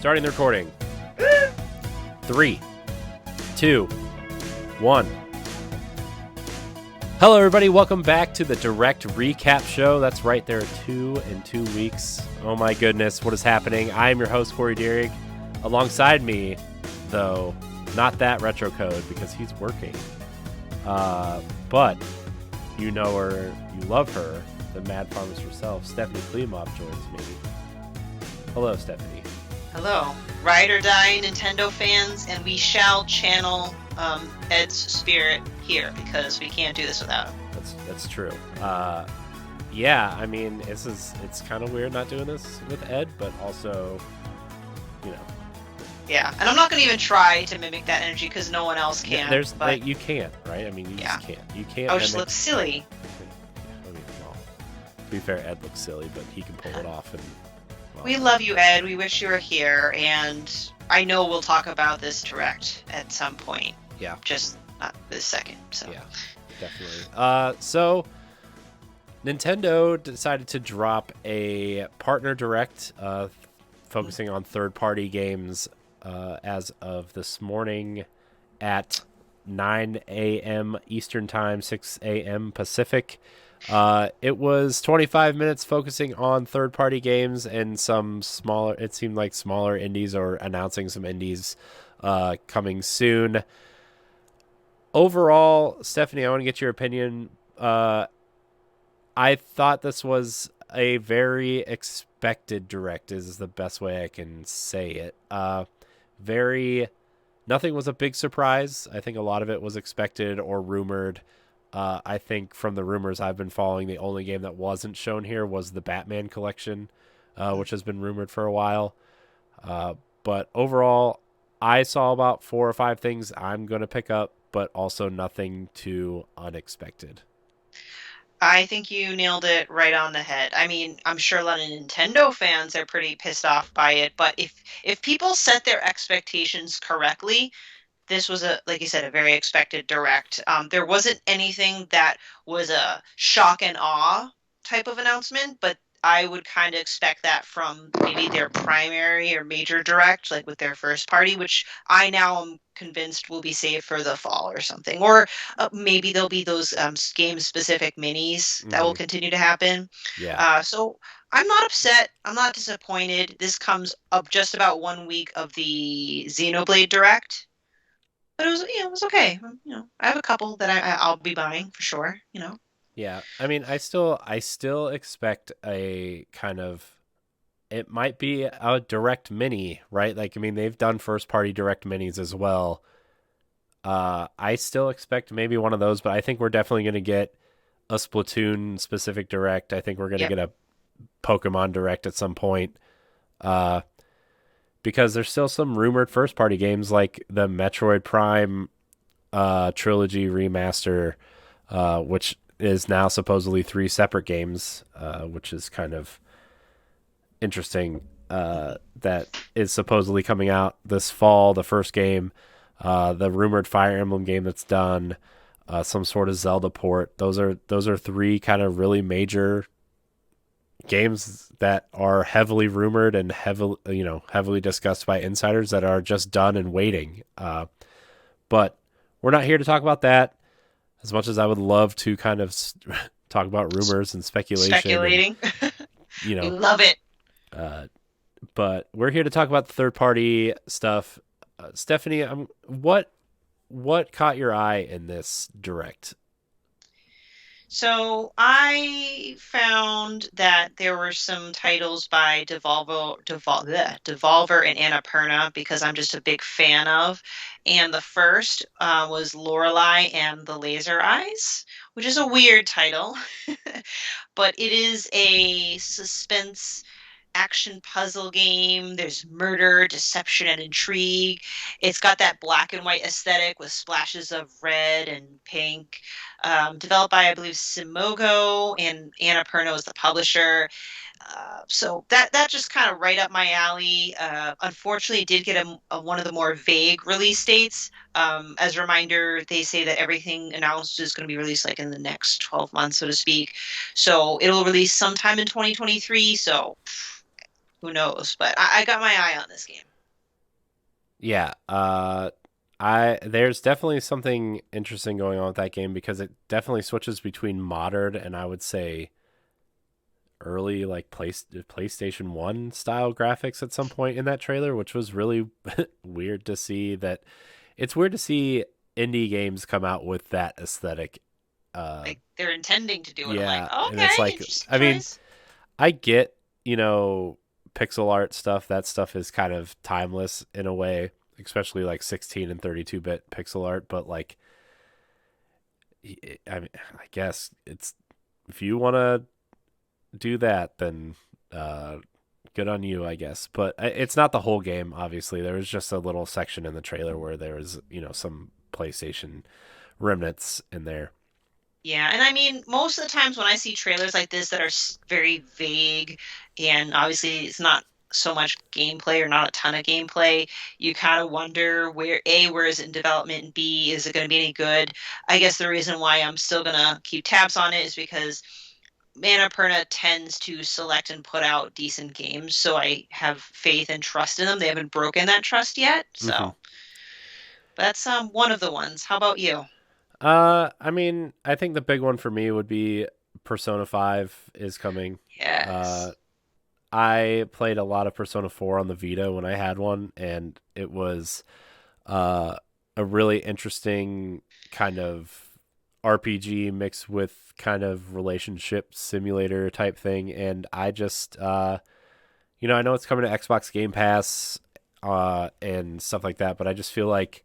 Starting the recording. 3, 2, 1. Hello, everybody. Welcome back to the Direct Recap Show. That's right. There are 2 in 2 weeks. Oh, my goodness. What is happening? I am your host, Corey Deering. Alongside me, though, not that retro code because he's working. But you know her, you love her, the Mad Farmers herself, Stephanie Klimov joins me. Hello, Stephanie. Hello. Ride or die Nintendo fans, and we shall channel Ed's spirit here because we can't do this without him. That's true. Yeah, I mean, it's kind of weird not doing this with Ed, but also, you know. Yeah, and I'm not going to even try to mimic that energy because no one else can. You can't, right? I mean, you just can't. You can't. I would just look silly. I mean, well, to be fair, Ed looks silly, but he can pull it off. And well. We love you, Ed. We wish you were here, and I know we'll talk about this direct at some point. Yeah. Just not this second. So. Yeah, definitely. So Nintendo decided to drop a partner direct, focusing on third-party games. As of this morning at 9 a.m. Eastern Time, 6 a.m. Pacific. It was 25 minutes focusing on third-party games and some smaller, it seemed like smaller indies or announcing some indies coming soon. Overall, Stephanie, I want to get your opinion. I thought this was a very expected direct is the best way I can say it. Nothing was a big surprise. I think a lot of it was expected or rumored. I think from the rumors I've been following, the only game that wasn't shown here was the Batman collection, which has been rumored for a while. But overall, I saw about 4 or 5 things I'm going to pick up, but also nothing too unexpected. I think you nailed it right on the head. I mean, I'm sure a lot of Nintendo fans are pretty pissed off by it, but if people set their expectations correctly, this was like you said, a very expected direct. There wasn't anything that was a shock and awe type of announcement, but I would kind of expect that from maybe their primary or major direct, like with their first party, which I now am convinced will be saved for the fall or something. Or maybe there'll be those game-specific minis that will continue to happen. Yeah. So I'm not upset. I'm not disappointed. This comes up just about 1 week of the Xenoblade direct. But it was okay. I have a couple that I'll be buying for sure, Yeah, I mean, I still expect a kind of, it might be a direct mini, right? Like, I mean, they've done first party direct minis as well. I still expect maybe one of those, but I think we're definitely going to get a Splatoon specific direct. I think we're going to get a Pokemon direct at some point. Because there's still some rumored first party games like the Metroid Prime trilogy remaster, which is now supposedly 3 separate games, which is kind of interesting. That is supposedly coming out this fall. The first game, the rumored Fire Emblem game that's done, some sort of Zelda port. Those are 3 kind of really major games that are heavily rumored and heavily discussed by insiders that are just done and waiting. But we're not here to talk about that. As much as I would love to kind of talk about rumors and speculation. And, we love it. But we're here to talk about the third-party stuff. Stephanie, what caught your eye in this direct? So I found that there were some titles by Devolver and Annapurna because I'm just a big fan of. And the first was Lorelei and the Laser Eyes, which is a weird title, but it is a suspense action puzzle game. There's murder, deception, and intrigue. It's got that black and white aesthetic with splashes of red and pink. Developed by, I believe, Simogo, and Annapurna is the publisher. So that just kind of right up my alley. Unfortunately, it did get one of the more vague release dates. As a reminder, they say that everything announced is going to be released like in the next 12 months, so to speak. So it'll release sometime in 2023. So who knows? But I got my eye on this game. Yeah, I there's definitely something interesting going on with that game because it definitely switches between modern and I would say early like PlayStation 1 style graphics at some point in that trailer, which was really weird to see that it's weird to see indie games come out with that aesthetic. Uh Like they're intending to do it. I'm like, yeah, and okay, it's like interesting I mean, choice. I get, pixel art stuff. That stuff is kind of timeless in a way, especially like 16 and 32-bit pixel art, but like I mean, I guess it's if you want to do that, then uh, good on you, I guess. But it's not the whole game. Obviously, there was just a little section in the trailer where there was, some PlayStation remnants in there. Yeah, and I mean, most of the times when I see trailers like this that are very vague, and obviously it's not so much gameplay or not a ton of gameplay, you kind of wonder where is it in development, and B, is it going to be any good? I guess the reason why I'm still gonna keep tabs on it is because Annapurna tends to select and put out decent games, so I have faith and trust in them. They haven't broken that trust yet, Mm-hmm. so that's one of the ones. How about you? I mean, I think the big one for me would be Persona 5 is coming. Uh, Yes. I played a lot of Persona 4 on the Vita when I had one, and it was uh, a really interesting kind of RPG mixed with kind of relationship simulator type thing. And I just, I know it's coming to Xbox Game Pass and stuff like that, but I just feel like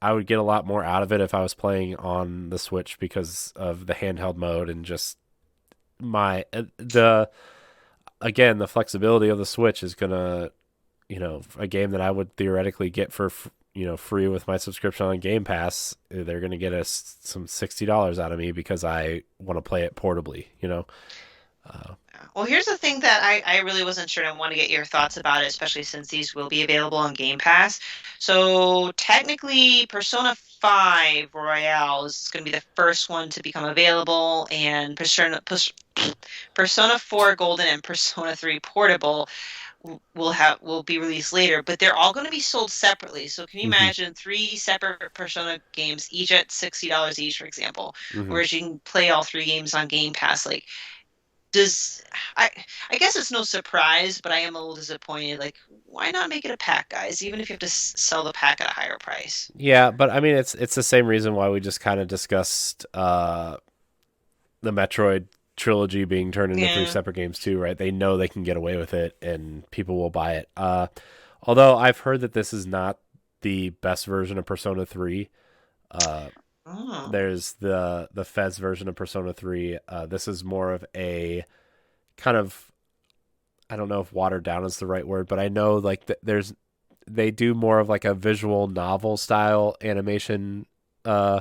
I would get a lot more out of it if I was playing on the Switch because of the handheld mode and just my the again the flexibility of the Switch is gonna a game that I would theoretically get for free with my subscription on Game Pass. They're gonna get us some $60 out of me because I want to play it portably. Uh, Well, here's the thing that I really wasn't sure and I want to get your thoughts about it, especially since these will be available on Game Pass. So technically, Persona 5 Royale is going to be the first one to become available, and Persona 4 Golden and Persona 3 Portable will be released later, but they're all going to be sold separately. So can you hmm imagine three separate Persona games, each at $60 each, for example, hmm whereas you can play all three games on Game Pass? Like, does I I guess it's no surprise, but I am a little disappointed. Like, why not make it a pack, guys? Even if you have to sell the pack at a higher price. Yeah, but I mean it's the same reason why we just kind of discussed the Metroid trilogy being turned into three Yeah. separate games too, right? They know they can get away with it and people will buy it. Although I've heard that this is not the best version of Persona 3. Uh, Oh. there's the Fez version of Persona 3. This is more of a kind of I don't know if watered down is the right word, but I know like they do more of like a visual novel style animation uh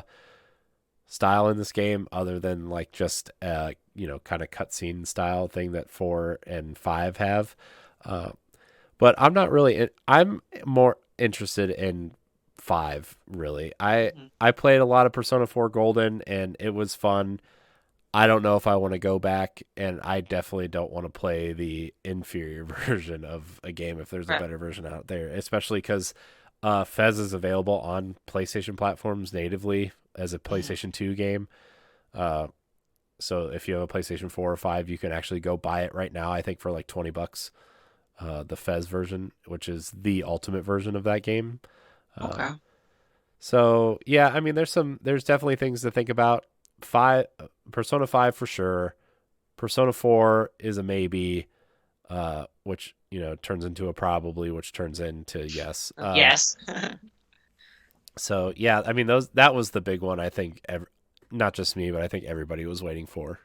style in this game other than like just kind of cutscene style thing that 4 and 5 have. Uh, but I'm more interested in 5 really. Mhm. I played a lot of Persona 4 Golden and it was fun. I don't know if I want to go back, and I definitely don't want to play the inferior version of a game if there's a Right. better version out there, especially because Fez is available on PlayStation platforms natively as a Mhm. PlayStation 2 game. Uh, so if you have a PlayStation 4 or 5, you can actually go buy it right now, I think for like $20, the Fez version, which is the ultimate version of that game. Uh, Okay. so yeah, I mean, there's definitely things to think about. Five Persona 5 for sure. Persona 4 is a maybe, which turns into a probably, which turns into yes. Yes. So yeah, I mean that was the big one. I think not just me, but I think everybody was waiting for.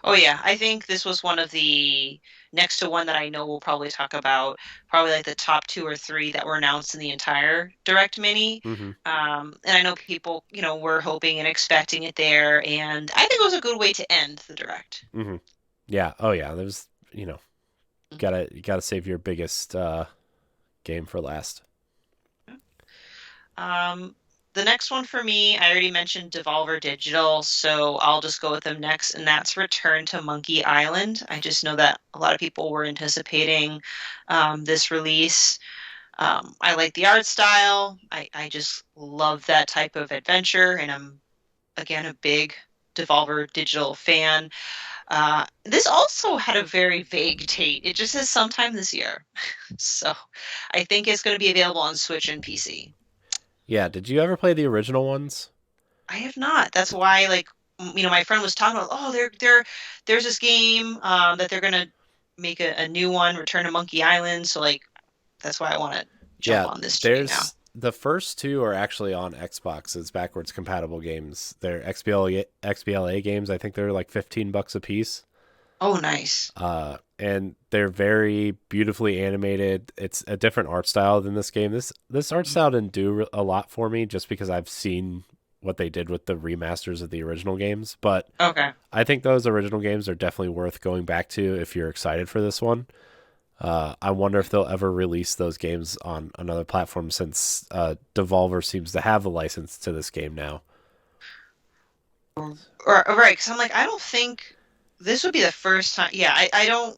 Oh yeah, I think this was one of the next to one that I know we'll probably talk about, probably like the top two or three that were announced in the entire Direct Mini. hmm And I know people, were hoping and expecting it there, and I think it was a good way to end the Direct. hmm Yeah. Oh yeah. There's Mhm. you gotta save your biggest game for last. Um, the next one for me, I already mentioned Devolver Digital, so I'll just go with them next, and that's Return to Monkey Island. I just know that a lot of people were anticipating this release. I like the art style. I just love that type of adventure, and I'm again a big Devolver Digital fan. This also had a very vague date. It just says sometime this year. So I think it's going to be available on Switch and PC. Yeah, did you ever play the original ones? I have not. That's why, like, my friend was talking about, oh, there's this game that they're gonna make a new one, Return to Monkey Island. So like, that's why I want to jump Yeah, on this train now. there's the first two are actually on Xbox as backwards compatible games. They're XBLA games. I think they're like $15 a piece. Oh, nice. And they're very beautifully animated. It's a different art style than this game. This art style didn't do a lot for me just because I've seen what they did with the remasters of the original games. But Okay. I think those original games are definitely worth going back to if you're excited for this one. I wonder if they'll ever release those games on another platform since Devolver seems to have the license to this game now. Or right, because I'm like, I don't think this would be the first time. Yeah, I don't.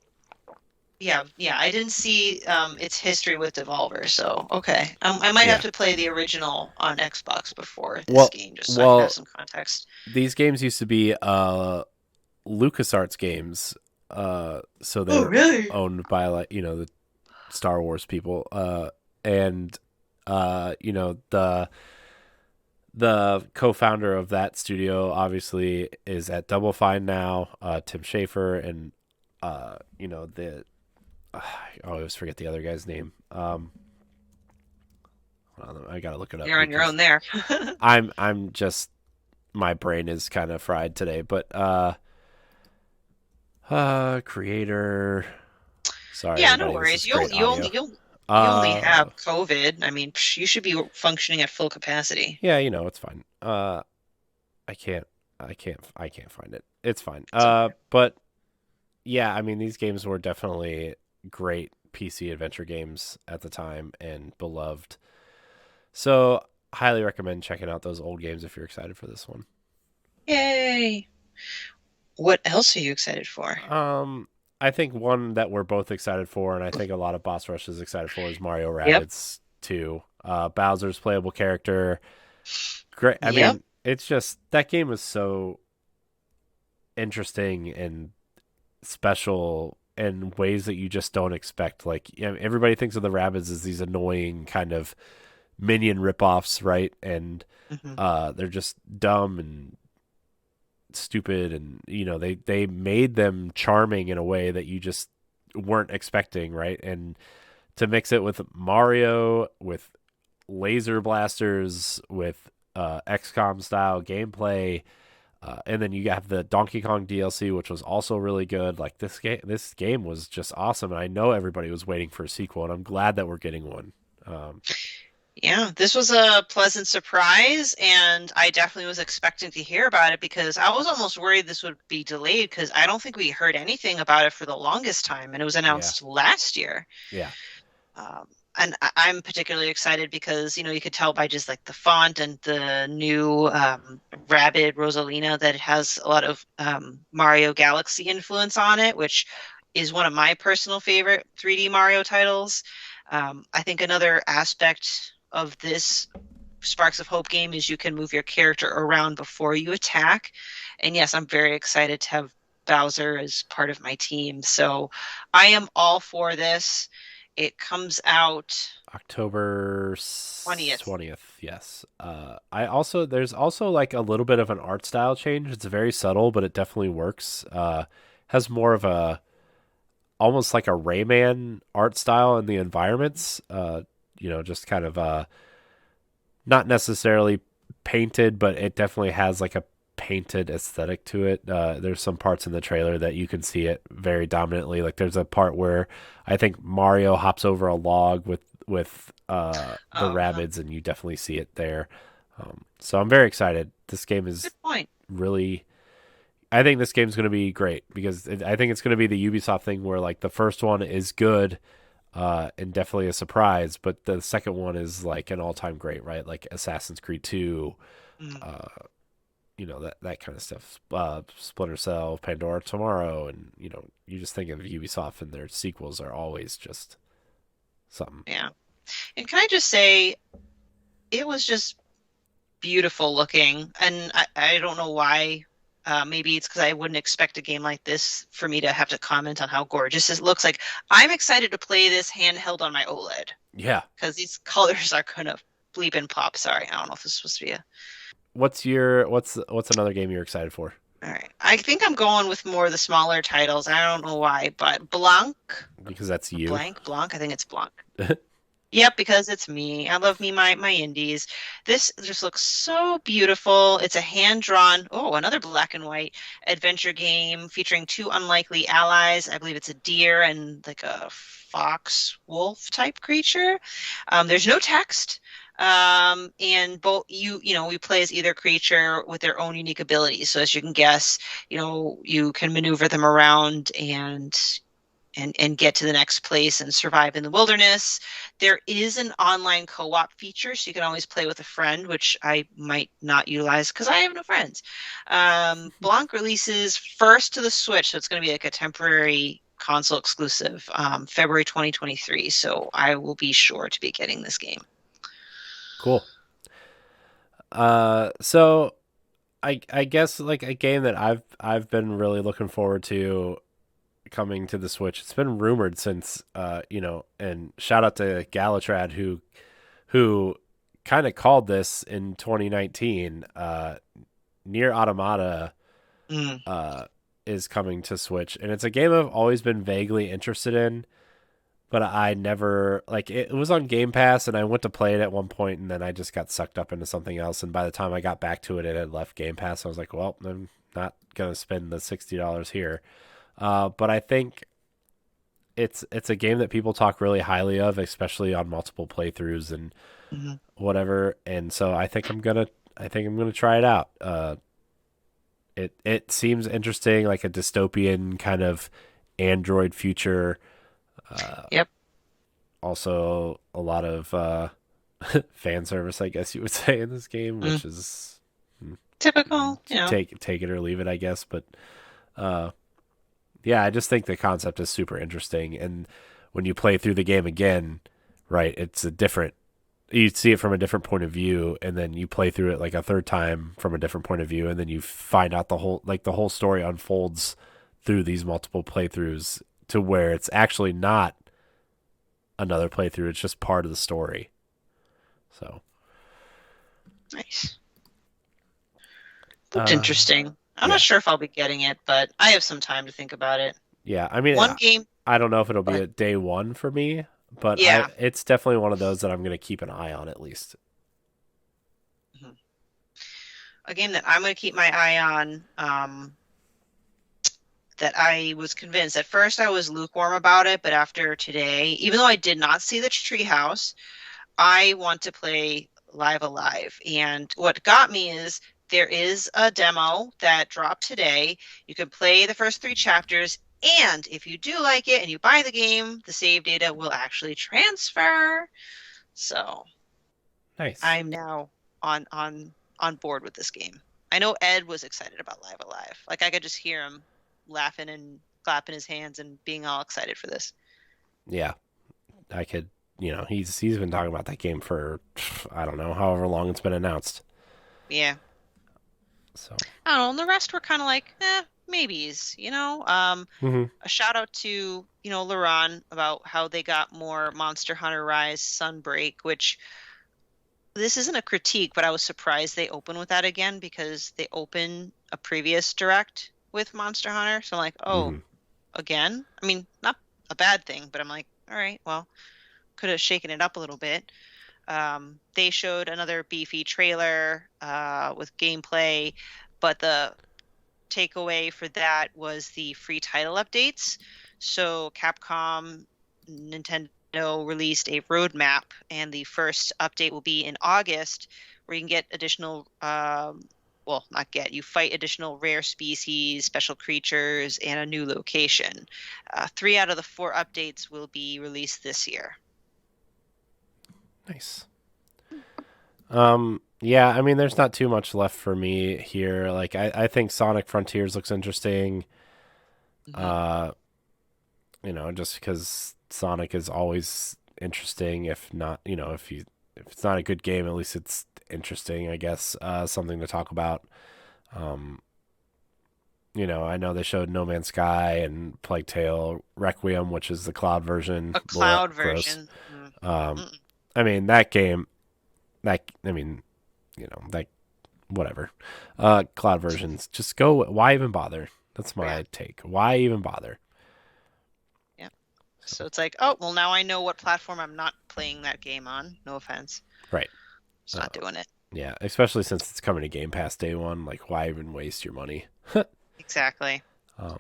Yeah, yeah, I didn't see its history with Devolver, so okay. I might have Yeah. to play the original on Xbox before this Well, game, just so I can have well, some context. these games used to be LucasArts Games, so Oh, they're really? owned by like the Star Wars people, and the co-founder of that studio obviously is at Double Fine now, Tim Schafer, and the I always forget the other guy's name. I gotta look it up You're on your because own there. I'm just my brain is kind of fried today. But creator. Sorry, Yeah, no everybody. This worries. is great audio. You only have Uh, COVID. I mean, you should be functioning at full capacity. yeah, it's fine. I can't, I can't find it. It's fine. It's okay. But yeah, I mean, these games were definitely great PC adventure games at the time and beloved. So highly recommend checking out those old games if you're excited for this one. Yay! What else are you excited for? Um, I think one that we're both excited for, and I think a lot of Boss Rush is excited for, is Mario Yep. Rabbids 2. Bowser's playable character. Great. I Yep. mean, it's just that game is so interesting and special in ways that you just don't expect. Like, everybody thinks of the Rabbids as these annoying kind of minion ripoffs, right? And Hmm. they're just dumb and stupid, and they made them charming in a way that you just weren't expecting, right? And to mix it with Mario, with laser blasters, with XCOM style gameplay, and then you have the Donkey Kong DLC, which was also really good. Like this game was just awesome, and I know everybody was waiting for a sequel, and I'm glad that we're getting one. Um, Yeah, this was a pleasant surprise, and I definitely was expecting to hear about it because I was almost worried this would be delayed because I don't think we heard anything about it for the longest time, and it was yeah, announced last year. yeah, Um, and I'm particularly excited because, you could tell by just like the font and the new Rabid Rosalina that it has a lot of Mario Galaxy influence on it, which is one of my personal favorite 3D Mario titles. I think another aspect of this Sparks of Hope game is you can move your character around before you attack. And yes, I'm very excited to have Bowser as part of my team. So I am all for this. It comes out October 20th. 20th. Yes. I also there's also like a little bit of an art style change. It's very subtle, but it definitely works. Has more of a almost like a Rayman art style in the environments. Just kind of not necessarily painted, but it definitely has like a painted aesthetic to it. There's some parts in the trailer that you can see it very dominantly. Like there's a part where I think Mario hops over a log with the Uh, rabbits, and you definitely see it there. So I'm very excited. This game Good is point. really. I think this game's going to be great because I think it's going to be the Ubisoft thing where like the first one is good, and definitely a surprise. But the second one is like an all-time great, right? Like Assassin's Creed 2, Mm, uh, that kind of stuff. Splinter Cell, Pandora Tomorrow, and you just think of Ubisoft and their sequels are always just something. yeah. And can I just say, it was just beautiful looking, and I don't know why. Maybe it's because I wouldn't expect a game like this for me to have to comment on how gorgeous it looks. Like I'm excited to play this handheld on my OLED Yeah. because these colors are gonna bleep and pop. Sorry, I don't know if this is supposed to be a. What's another game you're excited for? All right, I think I'm going with more of the smaller titles. I don't know why, but Blanc, Because that's you. Blanc. I think it's Blanc. Yep, because it's me. I love me my indies. This just looks so beautiful. It's a hand-drawn, oh, another black and white adventure game featuring two unlikely allies. I believe it's a deer and like a fox wolf type creature. There's no text. And both we play as either creature with their own unique abilities. So as you can guess, you can maneuver them around and get to the next place and survive in the wilderness. There is an online co-op feature, so you can always play with a friend, which I might not utilize because I have no friends. Blanc releases first to the Switch, so it's going to be like a temporary console exclusive, February 2023. So I will be sure to be getting this game. Cool. So I guess like a game that I've been really looking forward to coming to the Switch. It's been rumored since and shout out to Galatrad who kind of called this in 2019. Near Automata Mm, is coming to Switch, and it's a game I've always been vaguely interested in, but I never like it was on Game Pass, and I went to play it at one point, and then I just got sucked up into something else. And by the time I got back to it, it had left Game Pass. I was like, well, I'm not gonna spend the $60 here. But I think it's a game that people talk really highly of, especially on multiple playthroughs and mhm. whatever. And so I think I'm gonna try it out. It seems interesting, like a dystopian kind of Android future. Uh, Yep. Also, a lot of fan service, I guess you would say, in this game, Mm. which is Typical, you know. take it or leave it, I guess. But uh, yeah, I just think the concept is super interesting, and when you play through the game again, right, it's a different. You see it from a different point of view, and then you play through it like a third time from a different point of view, and then you find out the whole story unfolds through these multiple playthroughs to where it's actually not another playthrough; it's just part of the story. So, Nice. Looked uh, interesting. I'm not yeah, sure if I'll be getting it, but I have some time to think about it. yeah. I mean, One game, I don't know if it'll be but a day one for me, but yeah. it's definitely one of those that I'm going to keep an eye on at least. Mhm. A game that I'm going to keep my eye on, that I was convinced. At first, I was lukewarm about it, but after today, even though I did not see the treehouse, I want to play Live Alive. And what got me is there is a demo that dropped today. You can play the first three chapters, and if you do like it and you buy the game, the save data will actually transfer. So Nice. I'm now on board with this game. I know Ed was excited about Live Alive. Like I could just hear him laughing and clapping his hands and being all excited for this. Yeah, I could. He's been talking about that game for I don't know however long it's been announced. Yeah. So, I don't know. And the rest were kind of like, maybes, hmm A shout out to, Laron about how they got more Monster Hunter Rise Sunbreak, which this isn't a critique, but I was surprised they opened with that again because they opened a previous direct with Monster Hunter. So I'm like, oh, hmm again? I mean, not a bad thing, but I'm like, all right, well, could have shaken it up a little bit. They showed another beefy trailer with gameplay, but the takeaway for that was the free title updates. So Capcom, Nintendo released a roadmap, and the first update will be in August, where you can get additional. Well, not get, you fight additional rare species, special creatures, and a new location. Three out of the four updates will be released this year. Nice. Yeah, I mean, there's not too much left for me here. Like, I think Sonic Frontiers looks interesting. Hmm. Uh, just because Sonic is always interesting. If not, if it's not a good game, at least it's interesting. I guess something to talk about. Um, I know they showed No Man's Sky and Plague Tale Requiem, which is the cloud version. A Blech, cloud gross. version. Um, Mm-mm. I mean that game. That whatever. Cloud versions. Just go. Why even bother? That's Yeah. my take. Why even bother? Yeah. So So it's like, oh, well, now I know what platform I'm not playing that game on. No offense. right. Just Uh, not doing it. yeah, especially since it's coming to Game Pass day one. Like, why even waste your money? Exactly. um,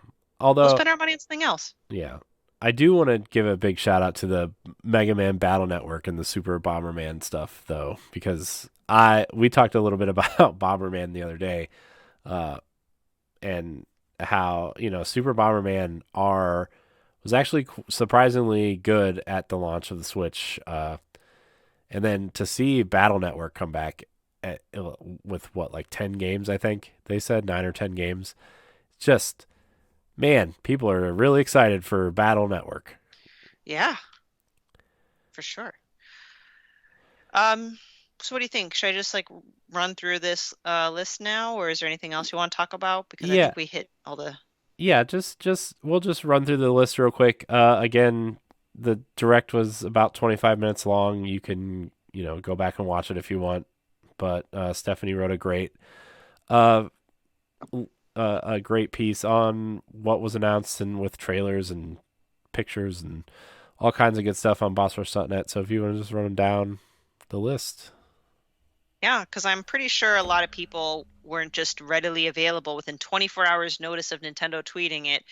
We'll although, spend our money on something else. yeah, I do want to give a big shout out to the Mega Man Battle Network and the Super Bomberman stuff, though, because we talked a little bit about Bomberman the other day, uh, and how Super Bomberman R was actually surprisingly good at the launch of the Switch, and then to see Battle Network come back with what, like 10 games, I think they said 9 or 10 games. Just man, people are really excited for Battle Network. Yeah, for sure. Um, so what do you think? Should I just like run through this list now, or is there anything else you want to talk about? Because I Yeah, think we hit all the. yeah. Just we'll just run through the list real quick. Again, the direct was about 25 minutes long. You can go back and watch it if you want. But Stephanie wrote uh, a great piece on what was announced and with trailers and pictures and all kinds of good stuff on bossrush.net. So if you want to just run down the list. Yeah, because I'm pretty sure a lot of people weren't just readily available within 24 hours notice of Nintendo tweeting it,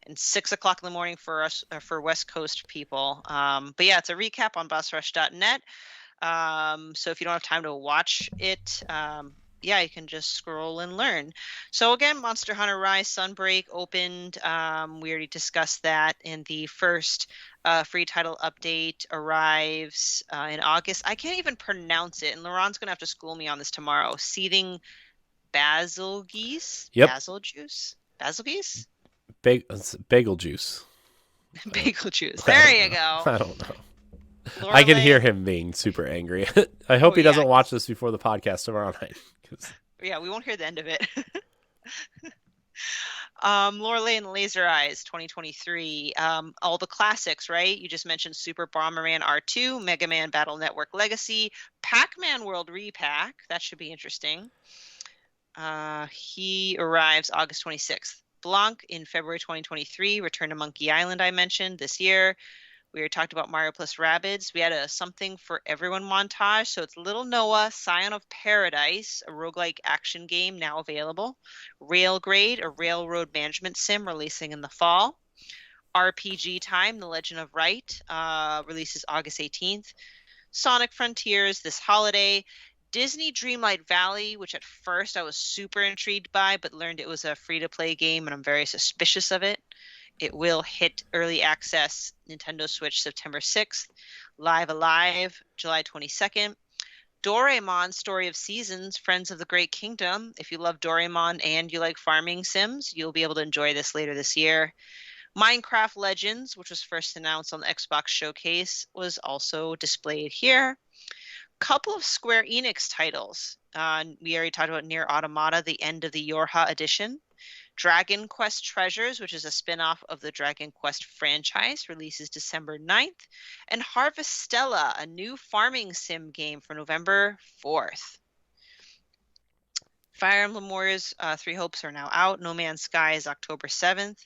and 6 o'clock in the morning for us for West Coast people. But yeah, it's a recap on bossrush.net. So if you don't have time to watch it, yeah, you can just scroll and learn. So again, Monster Hunter Rise Sunbreak opened. We already discussed that, and the first free title update arrives in August. I can't even pronounce it, and Laurent's gonna have to school me on this tomorrow. Seething basil geese, Yep, basil geese, bagel juice. I don't, bagel juice. I There don't you know. go. I don't know. I can Lorelei. hear him being super angry. I Oh hope he yeah, doesn't watch this before the podcast tomorrow night. 'Cause- yeah. We won't hear the end of it. Lorelei and Laser Eyes 2023. All the classics, right? You just mentioned Super Bomberman R2, Mega Man Battle Network Legacy, Pac-Man World Repack. That should be interesting. He arrives August 26th. Blanc in February 2023. Return to Monkey Island, I mentioned this year. We already talked about Mario plus Rabbids. We had a something for everyone montage. So it's Little Noah, Scion of Paradise, a roguelike action game now available. Railgrade, a railroad management sim releasing in the fall. RPG Time, The Legend of Wright, releases August 18th. Sonic Frontiers this holiday. Disney Dreamlight Valley, which at first I was super intrigued by, but learned it was a free to play game, and I'm very suspicious of it. It will hit early access Nintendo Switch September 6th, Live Alive July 22nd. Doraemon Story of Seasons, Friends of the Great Kingdom. If you love Doraemon and you like farming sims, you'll be able to enjoy this later this year. Minecraft Legends, which was first announced on the Xbox Showcase, was also displayed here. Couple of Square Enix titles. We already talked about Near Automata, the end of the Yorha edition. Dragon Quest Treasures, which is a spin-off of the Dragon Quest franchise, releases December 9th. And Harvestella, a new farming sim game for November 4th. Fire Emblem Warriors Three Hopes are now out. No Man's Sky is October 7th.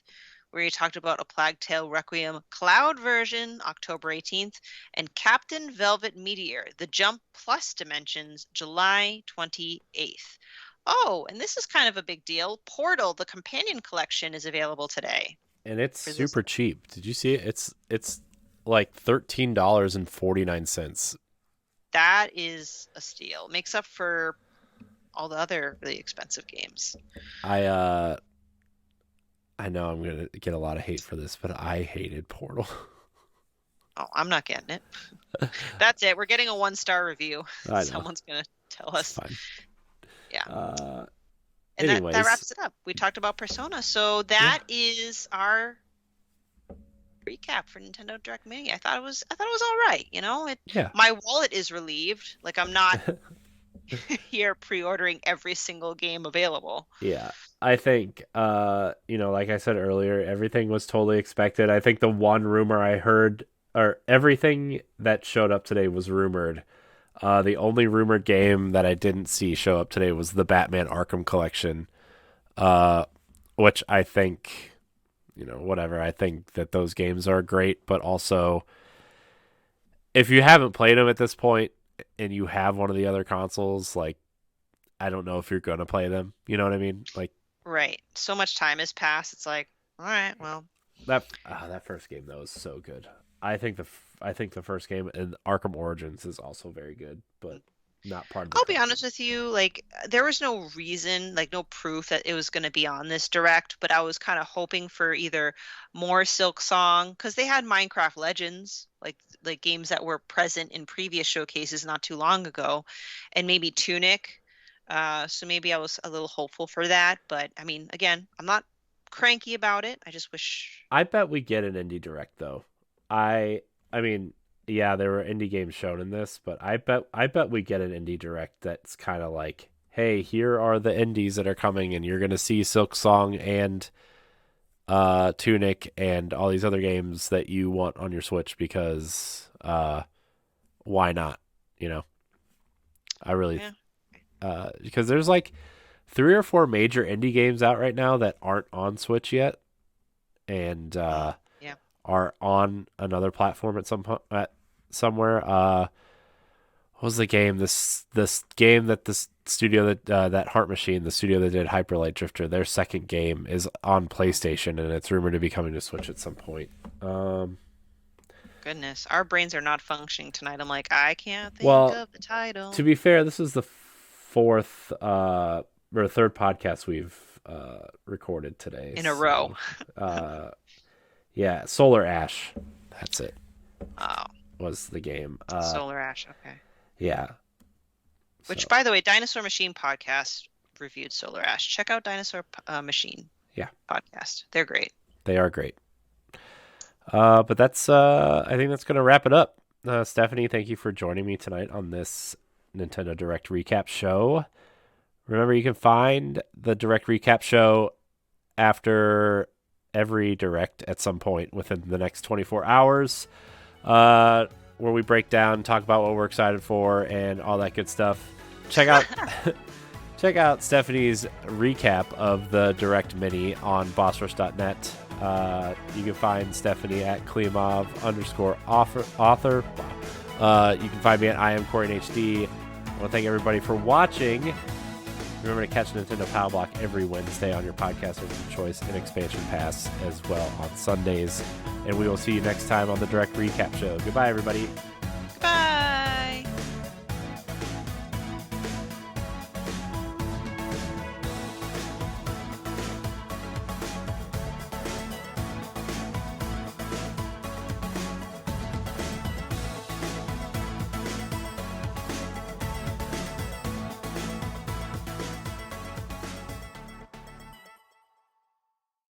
We already talked about A Plague Tale Requiem Cloud version, October 18th. And Captain Velvet Meteor, The Jump Plus Dimensions, July 28th. Oh, and this is kind of a big deal. Portal, the companion collection, is available today. and it's For this, super cheap. Did you see it? It's like $13.49. that is a steal. Makes up for all the other really expensive games. I I know I'm gonna get a lot of hate for this, but I hated Portal. Oh, I'm not getting it. That's it. We're getting a 1-star review. I know Someone's gonna tell it's us. fine. Yeah. Uh, And that anyways, wraps it up. We talked about Persona. So yeah, that is our recap for Nintendo Direct Mini. I thought it was all right, you know? Yeah. My wallet is relieved. Like I'm not here pre-ordering every single game available. Yeah. I think like I said earlier, everything was totally expected. I think the one rumor I heard, or everything that showed up today was rumored. The only rumored game that I didn't see show up today was the Batman Arkham Collection, uh, which I think, whatever. I think that those games are great, but also if you haven't played them at this point and you have one of the other consoles, like I don't know if you're gonna play them. You know what I mean? Like Right. So much time has passed. It's like, all right, well, that first game though is so good. I think the first game in Arkham Origins is also very good, but not part of the I'll be collection. honest with you, like there was no reason, like no proof that it was going to be on this direct, but I was kind of hoping for either more Silk Song because they had Minecraft Legends, like games that were present in previous showcases not too long ago, and maybe Tunic. So maybe I was a little hopeful for that, but I mean, again, I'm not cranky about it. I just wish. I bet we get an indie direct though. I mean, yeah, there were indie games shown in this, but I bet we get an indie direct that's kind of like, hey, here are the indies that are coming, and you're gonna see Silk Song and Tunic and all these other games that you want on your Switch because why not? You know, I really Yeah. because there's like 3 or 4 major indie games out right now that aren't on Switch yet and Yeah. are on another platform at some point at somewhere. What was the game? This game that this studio that Heart Machine, the studio that did Hyper Light Drifter, their second game is on Oh, PlayStation and it's rumored to be coming to Switch at some point. goodness. Our brains are not functioning tonight. I'm like, I can't think Well, of the to title be fair, this is the fourth or third podcast we've recorded today. in a row. So, uh, yeah, Solar Ash. That's it. Oh, Was the game. Solar Ash. Okay. Yeah. Which, So by the way, Dinosaur Machine podcast reviewed Solar Ash. Check out Dinosaur Machine yeah, podcast. They're great. they are great. But that's I think that's gonna wrap it up. Stephanie, thank you for joining me tonight on this Nintendo Direct recap show. Remember, you can find the Direct recap show after every Direct at some point within the next 24 hours, where we break down, talk about what we're excited for, and all that good stuff. Check out check out Stephanie's recap of the Direct Mini on bossrush.net. You can find Stephanie at Klimov _author. You can find me at I am Corey in HD. I want to thank everybody for watching. Remember to catch Nintendo Power Block every Wednesday on your podcast of choice and Expansion Pass as well on Sundays. And we will see you next time on the Direct Recap Show. Goodbye, everybody. Bye.